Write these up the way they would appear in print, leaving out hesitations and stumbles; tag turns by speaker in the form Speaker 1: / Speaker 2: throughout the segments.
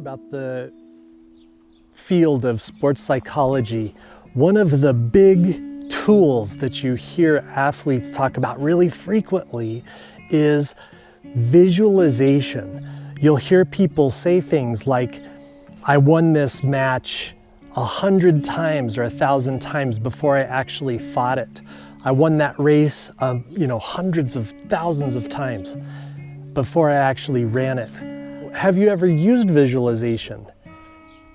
Speaker 1: about the field of sports psychology, one of the big tools that you hear athletes talk about really frequently is visualization. You'll hear people say things like, I won this match 100 times or 1,000 times before I actually fought it. I won that race, hundreds of thousands of times before I actually ran it. Have you ever used visualization?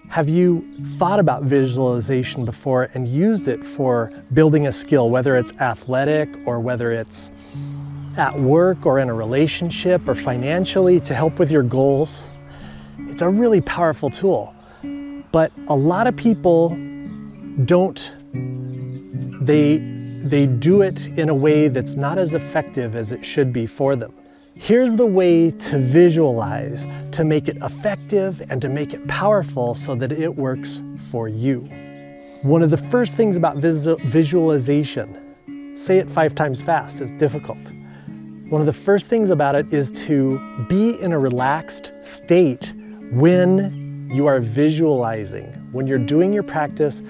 Speaker 1: Have you thought about visualization before and used it for building a skill, whether it's athletic or whether it's at work or in a relationship or financially to help with your goals? It's a really powerful tool, but a lot of people don't. They do it in a way that's not as effective as it should be for them. Here's the way to visualize, to make it effective and to make it powerful so that it works for you. One of the first things about visualization, say it 5 times fast, it's difficult. One of the first things about it is to be in a relaxed state when you are visualizing. When you're doing your practice,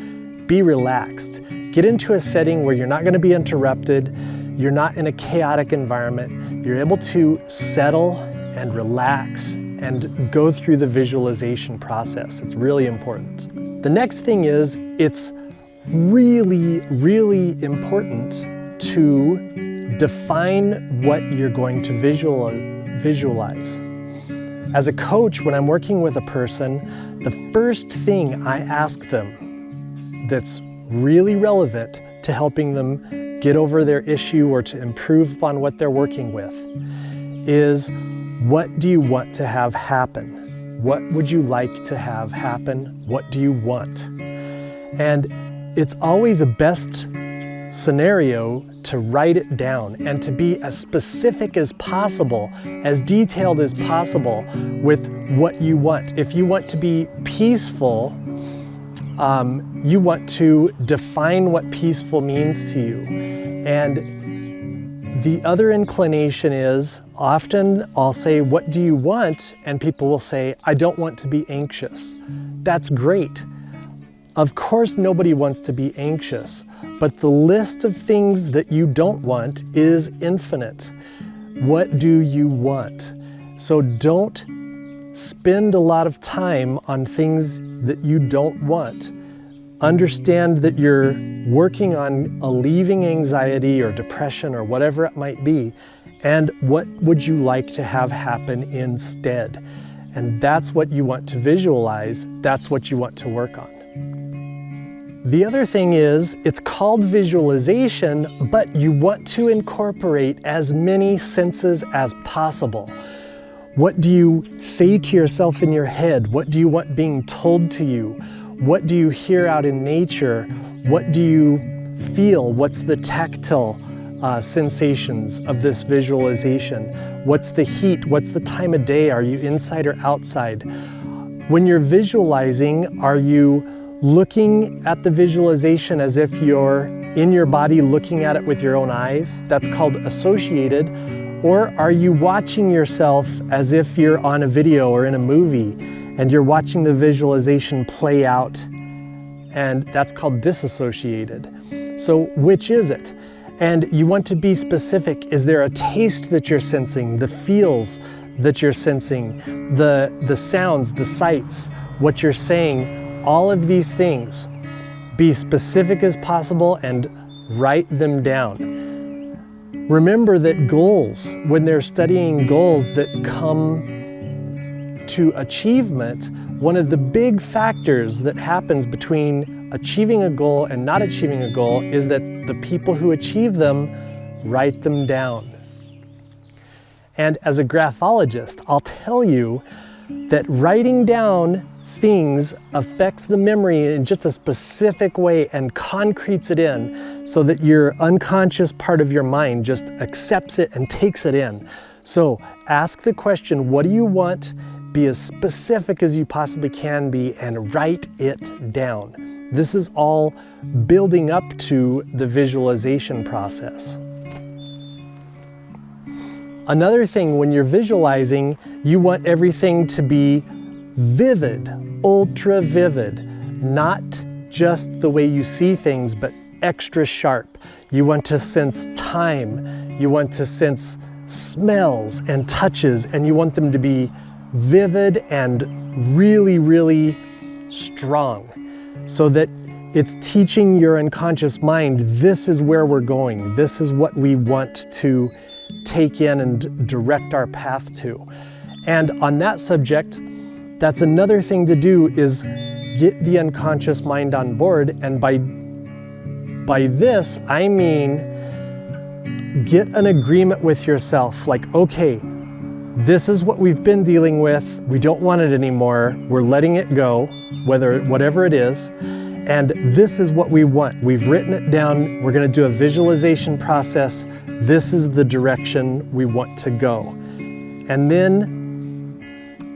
Speaker 1: be relaxed. Get into a setting where you're not going to be interrupted, you're not in a chaotic environment, you're able to settle and relax and go through the visualization process. It's really important. The next thing is, it's really, really important to define what you're going to visualize. As a coach, when I'm working with a person, the first thing I ask them that's really relevant to helping them get over their issue or to improve upon what they're working with is, what do you want to have happen? What would you like to have happen? What do you want? And it's always a best scenario to write it down and to be as specific as possible, as detailed as possible with what you want. If you want to be peaceful, you want to define what peaceful means to you. And the other inclination is, often I'll say, what do you want? And people will say, I don't want to be anxious. That's great. Of course, nobody wants to be anxious, but the list of things that you don't want is infinite. What do you want? So don't spend a lot of time on things that you don't want. Understand that you're working on alleviating anxiety or depression or whatever it might be, and what would you like to have happen instead? And that's what you want to visualize, that's what you want to work on. The other thing is, it's called visualization, but you want to incorporate as many senses as possible. What do you say to yourself in your head? What do you want being told to you? What do you hear out in nature? What do you feel? What's the tactile sensations of this visualization? What's the heat? What's the time of day? Are you inside or outside? When you're visualizing, are you looking at the visualization as if you're in your body looking at it with your own eyes? That's called associated. Or are you watching yourself as if you're on a video or in a movie and you're watching the visualization play out? And that's called disassociated. So which is it? And you want to be specific. Is there a taste that you're sensing, the feels that you're sensing, the sounds, the sights, what you're saying? All of these things, be specific as possible and write them down. Remember that goals, when they're studying goals that come to achievement, one of the big factors that happens between achieving a goal and not achieving a goal is that the people who achieve them write them down. And as a graphologist, I'll tell you that writing down things affects the memory in just a specific way and concretes it in so that your unconscious part of your mind just accepts it and takes it in. So ask the question, what do you want? Be as specific as you possibly can be and write it down. This is all building up to the visualization process. Another thing, when you're visualizing, you want everything to be vivid, ultra vivid, not just the way you see things, but extra sharp. You want to sense time, you want to sense smells and touches, and you want them to be vivid and really, really strong, so that it's teaching your unconscious mind, this is where we're going, this is what we want to take in and direct our path to. And on that subject, that's another thing to do, is get the unconscious mind on board. And by this, I mean, get an agreement with yourself, like, okay, this is what we've been dealing with, we don't want it anymore, we're letting it go, whatever it is, and this is what we want. We've written it down, we're going to do a visualization process, this is the direction we want to go. And then,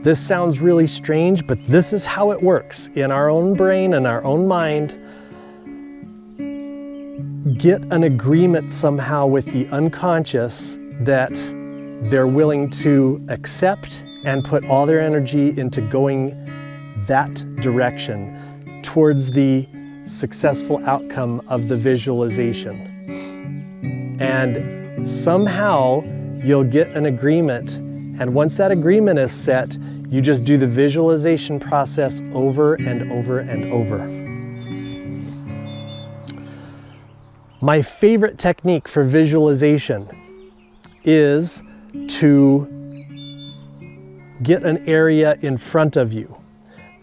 Speaker 1: this sounds really strange, but this is how it works in our own brain and our own mind. Get an agreement somehow with the unconscious that they're willing to accept and put all their energy into going that direction towards the successful outcome of the visualization. And somehow you'll get an agreement, and once that agreement is set, you just do the visualization process over and over and over. My favorite technique for visualization is to get an area in front of you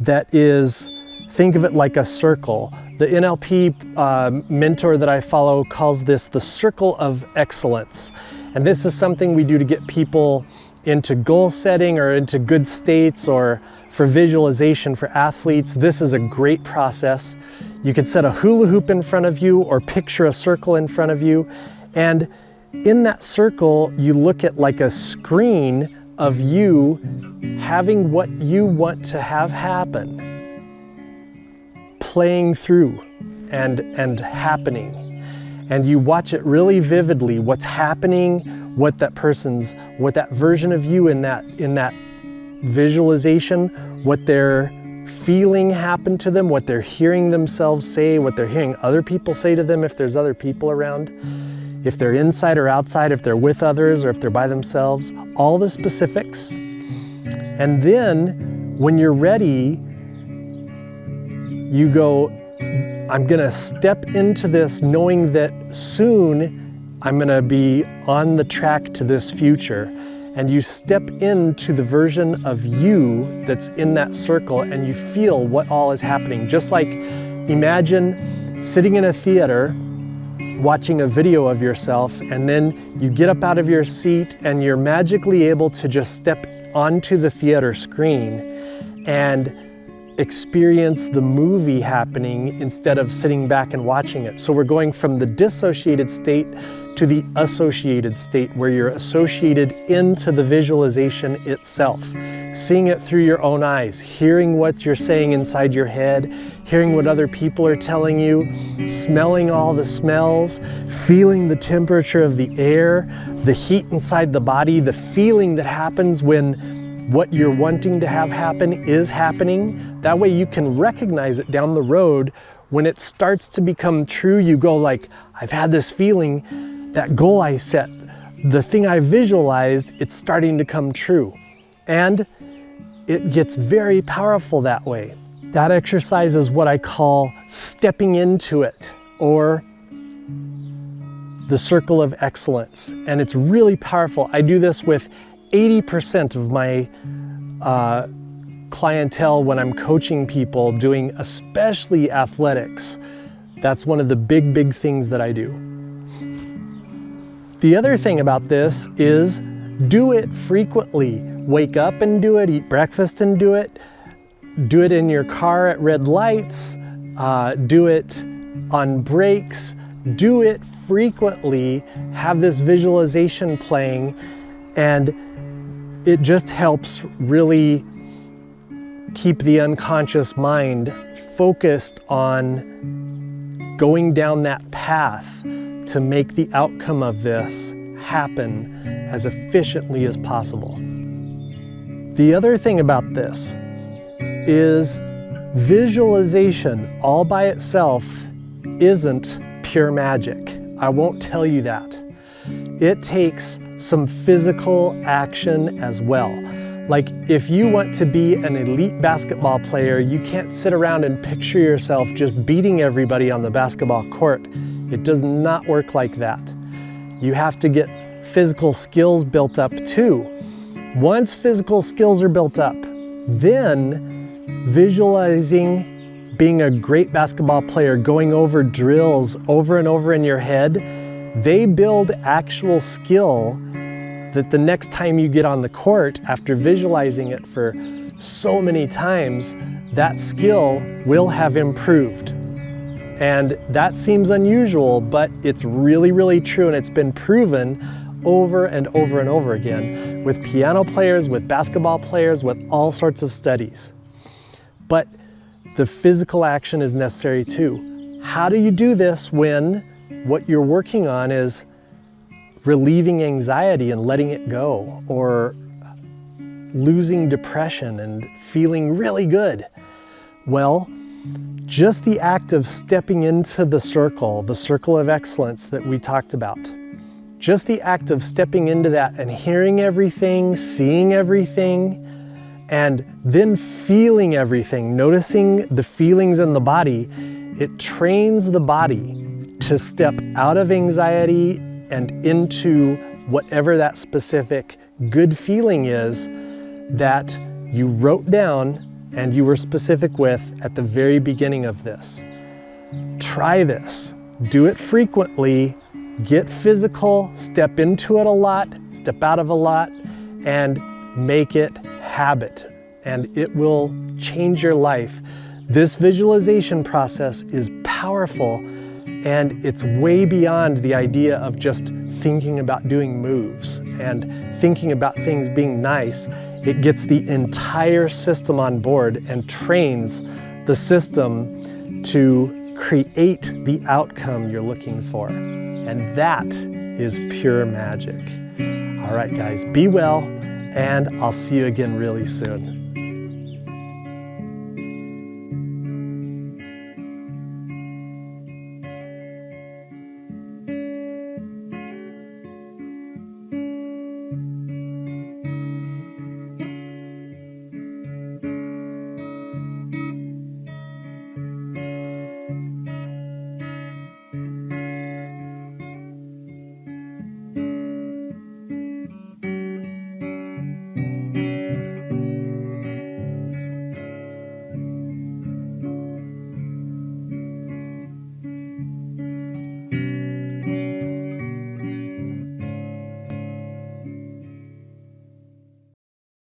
Speaker 1: that is, think of it like a circle. The NLP mentor that I follow calls this the circle of excellence. And this is something we do to get people into goal setting or into good states, or for visualization for athletes. This is a great process. You could set a hula hoop in front of you or picture a circle in front of you. And in that circle, you look at like a screen of you having what you want to have happen, playing through and happening. And you watch it really vividly, what's happening, what that version of you in that visualization, what they're feeling happen to them, what they're hearing themselves say, what they're hearing other people say to them if there's other people around, if they're inside or outside, if they're with others or if they're by themselves, all the specifics. And then when you're ready, you go, I'm gonna step into this knowing that soon I'm gonna be on the track to this future. And you step into the version of you that's in that circle, and you feel what all is happening. Just like, imagine sitting in a theater watching a video of yourself, and then you get up out of your seat and you're magically able to just step onto the theater screen and experience the movie happening instead of sitting back and watching it. So we're going from the dissociated state to the associated state, where you're associated into the visualization itself, seeing it through your own eyes, hearing what you're saying inside your head, hearing what other people are telling you, smelling all the smells, feeling the temperature of the air, the heat inside the body, the feeling that happens when what you're wanting to have happen is happening. That way you can recognize it down the road. When it starts to become true, you go like, I've had this feeling, that goal I set, the thing I visualized, it's starting to come true. And it gets very powerful that way. That exercise is what I call stepping into it, or the circle of excellence. And it's really powerful. I do this with 80% of my clientele when I'm coaching people doing especially athletics. That's one of the big things that I do. The other thing about this is do it frequently. Wake up and do it, eat breakfast and do it in your car at red lights, do it on breaks, do it frequently, have this visualization playing, and it just helps really keep the unconscious mind focused on going down that path to make the outcome of this happen as efficiently as possible. The other thing about this is visualization all by itself isn't pure magic. I won't tell you that. It takes some physical action as well. Like if you want to be an elite basketball player, you can't sit around and picture yourself just beating everybody on the basketball court. It does not work like that. You have to get physical skills built up too. Once physical skills are built up, then visualizing being a great basketball player, going over drills over and over in your head, they build actual skill that the next time you get on the court, after visualizing it for so many times, that skill will have improved. And that seems unusual, but it's really, really true, and it's been proven over and over and over again with piano players, with basketball players, with all sorts of studies. But the physical action is necessary too. How do you do this when what you're working on is relieving anxiety and letting it go, or losing depression and feeling really good? Well, just the act of stepping into the circle of excellence that we talked about, just the act of stepping into that and hearing everything, seeing everything, and then feeling everything, noticing the feelings in the body, it trains the body to step out of anxiety and into whatever that specific good feeling is that you wrote down and you were specific with at the very beginning of this. Try this. Do it frequently. Get physical. Step into it a lot. Step out of a lot. And make it habit. And it will change your life. This visualization process is powerful. And it's way beyond the idea of just thinking about doing moves and thinking about things being nice. It gets the entire system on board and trains the system to create the outcome you're looking for. And that is pure magic. All right, guys, be well, and I'll see you again really soon.